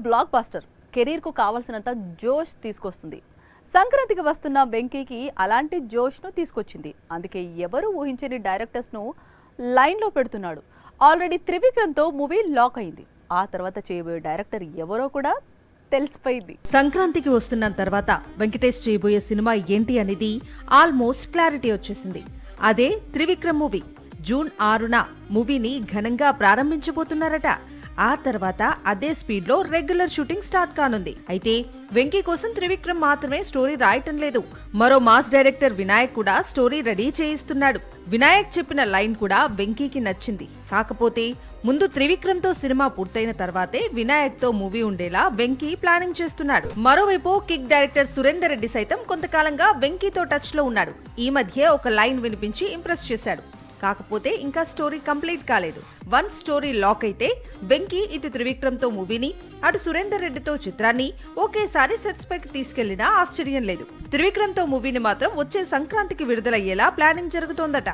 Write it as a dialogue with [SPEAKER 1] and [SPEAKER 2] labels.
[SPEAKER 1] Block buster కెరీర్కు కావాల్సినంత జోష్ తీసుకొస్తుంది. సంక్రాంతికి వస్తున్న వెంకీకి అలాంటి జోష్ను తీసుకొచ్చింది. అందుకే ఎవరు ఊహించని డైరెక్టర్స్ను లైన్లో పెడుతున్నాడు. ఆల్రెడీ త్రివిక్రమ్తో మూవీ లాక్ అయింది. ఆ తర్వాత చేయబోయే డైరెక్టర్ ఎవరో కూడా తెలిసిపోయింది.
[SPEAKER 2] సంక్రాంతికి వస్తున్న తర్వాత వెంకటేష్ చేయబోయే సినిమా ఏంటి అనేది ఆల్మోస్ట్ క్లారిటీ వచ్చేసింది. అదే త్రివిక్రమ్ మూవీ. జూన్ 6న మూవీని ఘనంగా ప్రారంభించబోతున్నారట. ఆ తర్వాత అదే స్పీడ్ లో రెగ్యులర్ షూటింగ్ స్టార్ట్ కానుంది. అయితే వెంకీ కోసం త్రివిక్రమ్ మాత్రమే స్టోరీ రాయటం లేదు. మరో మాస్ డైరెక్టర్ వినాయక్ కూడా స్టోరీ రెడీ చేయిస్తున్నాడు. వినాయక్ చెప్పిన లైన్ కూడా వెంకీకి నచ్చింది. కాకపోతే ముందు త్రివిక్రమ్ తో సినిమా పూర్తయిన తర్వాతే వినాయక్ తో మూవీ ఉండేలా వెంకీ ప్లానింగ్ చేస్తున్నాడు. మరోవైపు కిక్ డైరెక్టర్ సురేందర్ రెడ్డి సైతం కొంతకాలంగా వెంకీతో టచ్ లో ఉన్నాడు. ఈ మధ్య ఒక లైన్ వినిపించి ఇంప్రెస్ చేశాడు. కాకపోతే ఇంకా స్టోరీ కంప్లీట్ కాలేదు. వన్ స్టోరీ లాక్ అయితే వెంకీ ఇటు త్రివిక్రమ్ తో మూవీని, అటు సురేందర్ రెడ్డితో చిత్రాన్ని ఒకేసారి సెట్స్ పైకి తీసుకెళ్లినా ఆశ్చర్యం లేదు. త్రివిక్రమ్ తో మూవీని మాత్రం వచ్చే సంక్రాంతికి విడుదలయ్యేలా ప్లానింగ్ జరుగుతోందట.